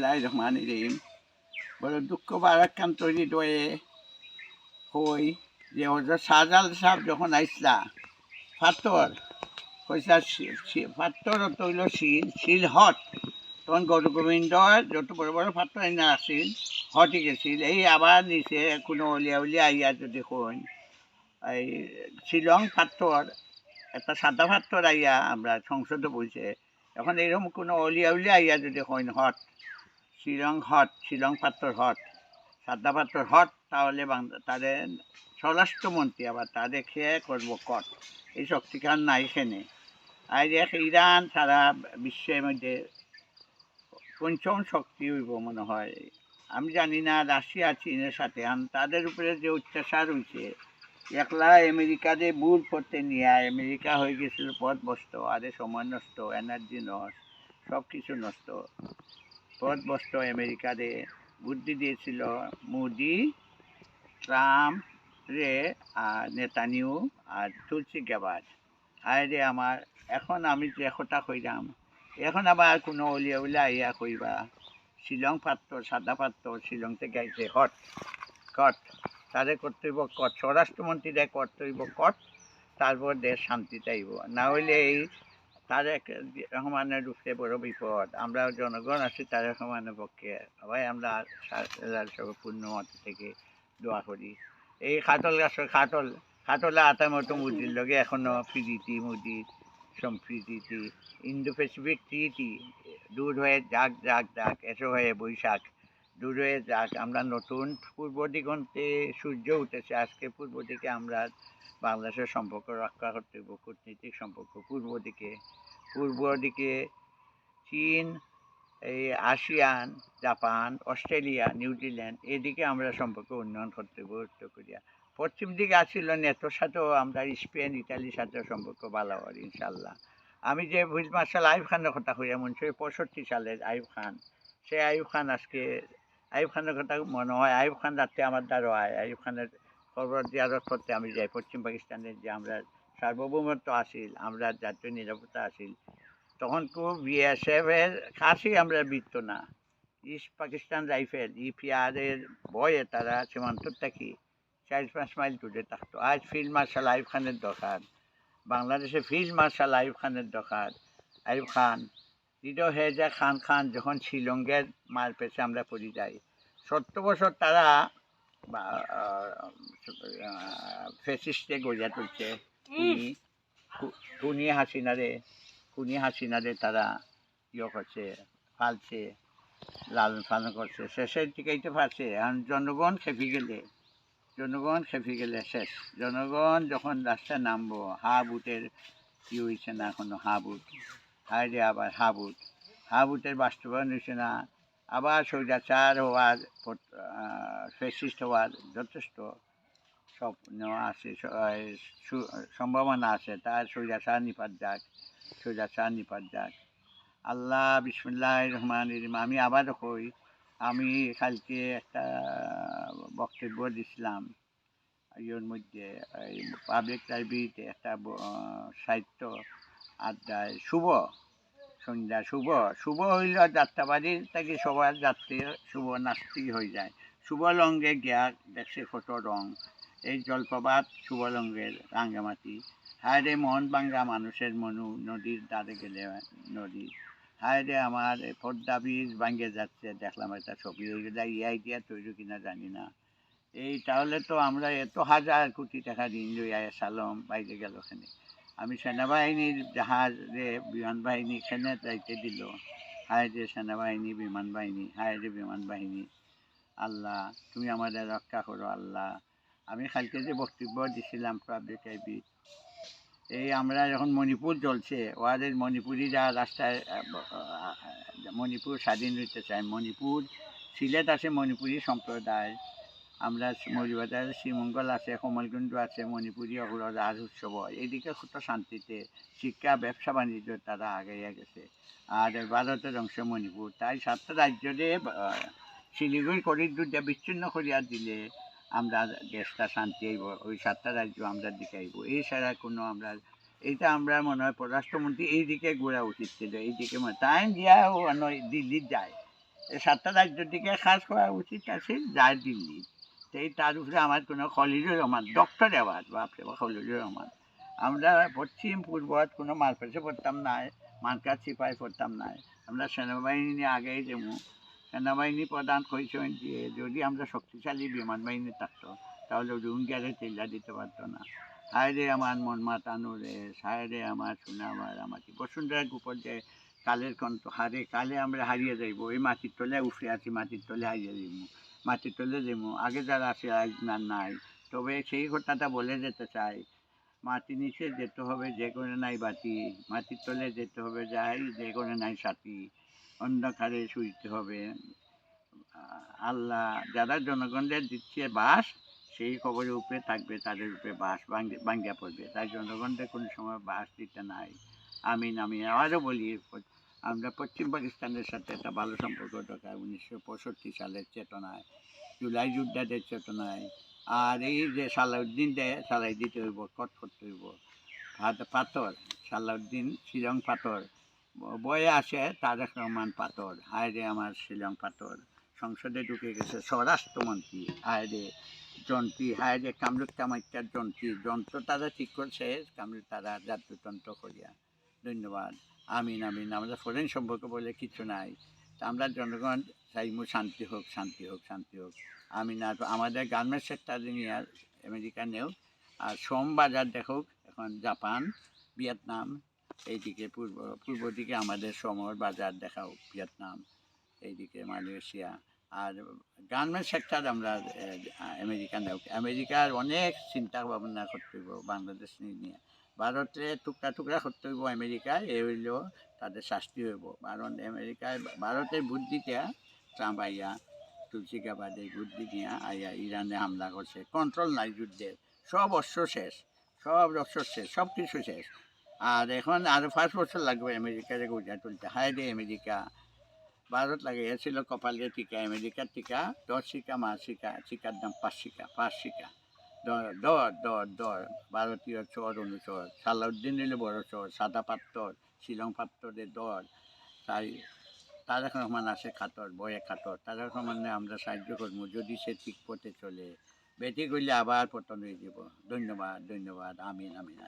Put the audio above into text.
রহমানির বড় দুঃখ বারাক্কান তৈরি হয়ে হই যে হজরত শাহজালাল সাহেব যখন আইসলা পাথর কইসা পাথর তৈল শিল হট তখন গৌর গোবিন্দ যত বড় বড় পাথর আইনা আসিল হটে গেছিল এই আবার নিচে কোনো অলিয়া উলিয়া আইয়া যদি হইন এই শিলং পাথর একটা সাদা পাথর আইয়া আমরা সংসদে বলছে এখন এরকম কোনো অলিয়া উলিয়া আইয়া যদি হইন হট শিলং পাথর হট সাদা পাথর হট তাহলে তাদের স্বরাষ্ট্রমন্ত্রী আবার তাদের খেয়ে করবো কট এই শক্তিখান নাই এখানে আর এক ইরান সারা বিশ্বের মধ্যে পঞ্চম শক্তি হইব মনে হয়। আমি জানি না রাশিয়া চীনের সাথে তাদের উপরে যে অত্যাচার হয়েছে একলা আমেরিকাতে ভুল করতে নিয়ে আমেরিকা হয়ে গেছিল পথভ্রষ্ট আরে সময় নষ্ট এনার্জি নষ্ট সব কিছু নষ্ট পথভ্রষ্ট আমেরিকাতে বুদ্ধি দিয়েছিল মোদি ট্রাম্প রে আর নেতানিউ আর তুলসী গ্যাবাজ হায় রে আমার এখন আমি যে কথা কইলাম এখন আবার কোনো অলিয়া উলিয়া আইয়া কইবা শিলং পাত্র সাদা পাত্র শিলং থেকে আইছে হট কট তাদের করতে হইব কট স্বরাষ্ট্রমন্ত্রীরা করতে হইব কট তারপর দেশ শান্তি চাইব না হইলে এই তারেক রহমানের রূপে বড় বিপদ আমরা জনগণ আছি তারেক রহমানের পক্ষে সবাই আমরা পূর্ণমত থেকে দোয়া করি এই খাটল গাছের খাটলে আতার মতো মুদির লগে এখনো ফিরিতি মুদির সম্প্রীতি ইন্দো প্যাসিফিক ট্রিটি দূর হয়ে যাক যাক যাক এসো হয়ে বৈশাখ দূর হয়ে যাক আমরা নতুন পূর্ব দিগন্তে সূর্য উঠেছে আজকে পূর্ব দিকে আমরা বাংলাদেশের সম্পর্ক রক্ষা করতে হবে কূটনৈতিক সম্পর্ক পূর্ব দিকে চীন এই আসিয়ান জাপান অস্ট্রেলিয়া নিউজিল্যান্ড এদিকে আমরা সম্পর্ক উন্নয়ন করতে উত্তর কোরিয়া পশ্চিম দিকে আসছিল নেটোর সাথেও আমরা স্পেন ইটালির সাথে সম্পর্ক ভালো হয় ইনশাল্লাহ। আমি যে ফিল্ড মার্শাল আইয়ুব খানের কথা কইয়া 1965 সালের আইয়ুব খান সে আইয়ুব খান আজকে আইয়ুব খানের কথা মনে হয় আইয়ুব খান রাত্রে আমার দ্বারা হয় আইয়ুব খানের খবর জিয়ারত করতে আমি যাই পশ্চিম পাকিস্তানের যে আমরা সার্বভৌমত্ব আসিল আমরা জাতীয় নিরাপত্তা আসিল তখন তো বিএসএফের কাছেই আমরা বিত্ত না ইস্ট পাকিস্তান রাইফেল ইপিআরের ভয়ে তারা সীমান্ত থাকি 4-5 মাইল দূরে থাকতো আজ ফিল্ড মার্শাল আইয়ুব খানের দরকার বাংলাদেশে ফিল্ড মার্শাল আইয়ুব খানের দরকার আইয়ুব খান হৃদয় হেজা খান যখন শিলংয়ের মার পেছে আমরা পড়ে যাই 70 বছর তারা ফেসিস্টে গড়িয়া তুলছে খুনি হাসিনারে তারা ইয়ে করছে ফালছে লালন পালন করছে শেষের টিকাইতে পারছে এখন জনগণ খেপে গেলে শেষ জনগণ যখন রাস্তায় নামবো বুটের কি হয়েছে না এখনো বুট হাইরে আবার বুটের বাস্তবায়ন হয়েছে না আবার স্বৈরাচার হওয়ার ফেসিস্ট হওয়ার যথেষ্ট স্বপ্ন আছে সম্ভাবনা আছে তার স্বৈরাচার নিপাত যাক আল্লাহ বিসমিল্লাহির রহমানির রহিম। আমি আবার কই আমি কালকে একটা বক্তব্য দিছিলাম ইয়ের মধ্যে এই পাবলিক লাইব্রেরিতে একটা সাহিত্য আড্ডায় সন্ধ্যা শুভ হইল যাত্রাবাড়ির থেকে সবার যাত্রী শুভ নাস্তি হয়ে যায় শুভ লঙ্গে গিয়া দেখছে কত রং এই জলপ্রপাত শুভ লঙ্গের রাঙ্গামাটি হায় রে মোহন বাঙ্গা মানুষের মনু নদীর ধারে গেলে নদী হায় রে আমার পদ্মা ব্রিজ ভাঙ্গে যাচ্ছে দেখলাম একটা ছবি ওইগুলা ইআই দিয়া তৈরি কিনা জানি না এই তাহলে তো আমরা এত হাজার কোটি টাকা ঋণ লইয়া সালম বাইরে গেল ওখানে আমি সেনাবাহিনীর জাহাজে বিমান বাহিনী এখানে যাইতে দিল হায় রে সেনাবাহিনী বিমান বাহিনী হায় রে বিমান বাহিনী আল্লাহ তুমি আমাদের রক্ষা করো আল্লাহ। আমি কালকে যে বক্তব্য দিছিলাম পাবলিক লাইব্রেরি এই আমরা যখন মণিপুর চলছে ওদের মণিপুরিরা রাস্তায় মণিপুর স্বাধীন হইতে চায় মণিপুর সিলেট আছে মণিপুরি সম্প্রদায় আমরা মৌলবাজার শ্রীমঙ্গল আছে কমলকুণ্ড আছে মণিপুরি ওগুলো রাজ উৎসব হয় এইদিকে কত শান্তিতে শিক্ষা ব্যবসা বাণিজ্য তারা আগাইয়া গেছে আর ভারতের অংশ মণিপুর তাই 7টা রাজ্যে শিলিগুড়ি করিডোর দিয়ে বিচ্ছিন্ন করিয়া দিলে আমরা দেশটা শান্তি আইব ওই 7টা রাজ্য আমরা দিকে আইব এই ছাড়া কোনো আমরা এইটা আমরা মনে হয় পররাষ্ট্রমন্ত্রী এইদিকে ঘোরা উচিত ছিল এইদিকে টাইম দিয়া দিল্লি যায় এই 7টা রাজ্যের দিকে কাজ করা উচিত আছে যায় দিল্লি। সেই তার উপরে আমার কোনো খলিলুর রহমান ডক্টর অ্যাওয়ার্ড, বাপরে বা খলিলুর রহমান। আমরা পশ্চিম পূর্বত কোনো মারপেশে পড়তাম নাই, মার্কার চিপায় পড়তাম নাই। আমরা সেনাবাহিনী নিয়ে আগেই যেমন সেনাবাহিনী প্রধান কইছেন যে যদি আমরা শক্তিশালী বিমান বাহিনী থাকতো তাহলে রোহিঙ্গারে চিল্লা দিতে পারতো না। হায় রে আমার মন মাতানো রে, হায় রে আমার সোনা আমার আমাকে বসুন্ধরা উপর যে কালের কণ্ঠ হারে কালে আমরা হারিয়ে যাইব, এই মাটির তলে উফরে আছি, মাটির তলে হারিয়ে যাইব, মাটির তলে যাইব। আগে যারা আছে আজ না নাই, তবে সেই কথাটা বলে যেতে চাই, মাটির নিচে যেতে হবে যে করে নাই বাতি, মাটির তলে যেতে হবে যাই যে করে নাই সাথী, অন্ধকারে শুইতে হবে। আল্লাহ যারা জনগণের দিচ্ছে বাস, সেই খবরের উপরে থাকবে, তাদের উপরে বাস ভাঙ্গিয়া পড়বে, তাই জনগণদের কোনো সময় বাস দিতে নাই। আমিন আমিন। আবারও বলি, আমরা পশ্চিম পাকিস্তানের সাথে একটা ভালো সম্পর্ক দরকার 1965 সালের চেতনায়, জুলাই যোদ্ধাদের চেতনায়। আর এই যে সালাউদ্দিন চালাই দিতে হইব, কট করতে হইব। পাথর সালাউদ্দিন শিলং পাথর, বয়ে আসে তারেক রহমান পাথর, হায় রে আমার শিলং পাথর। সংসদে ঢুকে গেছে স্বরাষ্ট্রমন্ত্রী, হায় রে যন্ত্রী, হায় রে কামরূপ কামাখ্যার যন্ত্রী, যন্ত্র তারা ঠিক করছে, কামরূপ তারা জাতীয়তন্ত্র করিয়া। ধন্যবাদ। আমিন আমিন। আমরা ফরেন সম্পর্ক বলে কিছু নাই, আমরা জনগণ চাইমু শান্তি হোক, শান্তি হোক, শান্তি হোক। আমিন। আর আমাদের গার্মেন্টস সেক্টর নিয়ে আমেরিকা নেও, আর শ্রম বাজার দেখুক এখন জাপান, ভিয়েতনাম, এইদিকে পূর্ব দিকে আমাদের শ্রমর বাজার দেখাও ভিয়েতনাম, এইদিকে মালয়েশিয়া। আর গার্মেন্টস সেক্টর আমরা আমেরিকা নেও, আমেরিকার অনেক চিন্তা ভাবনা করতে হইব বাংলাদেশ নিয়ে। ভারতে টুকরা টুকরা করতে হইব আমেরিকায়, এ হইলেও তাদের শাস্তি হইব। কারণ আমেরিকায় ভারতের বুদ্ধিটা ট্রাম্প আইয়া তুলসী গাবাদের বুদ্ধি নিয়ে আইয়া ইরানে হামলা করছে, কন্ট্রোল নাই যুদ্ধের, সব অস্ত্র শেষ, সব অস্ত্র শেষ, সব কিছু শেষ। আর এখন আরও 5 বছর লাগবে আমেরিকারে গোজা তুলতে। হায় রে আমেরিকা, ভারত লাগাইয়াছিল কপালের টিকা, আমেরিকার টিকা 10 শিকা, মার শিকা, শিকার দাম 5 শিকা, 5 শিকা। দর দর দর, ভারতীয় চর অনুচর, সালাউদ্দিন নিলে বড় চর, সাদা পাত্তর, শিলং পাত্তরের দর। তাই তারেক রহমান আসে খাতর, বয়ে খাতর, তারেক রহমানে আমরা সাহায্য করবো যদি সে ঠিক পথে চলে, বেটি করলে আবার পতন হয়ে যাব। ধন্যবাদ ধন্যবাদ। আমিন আমিন।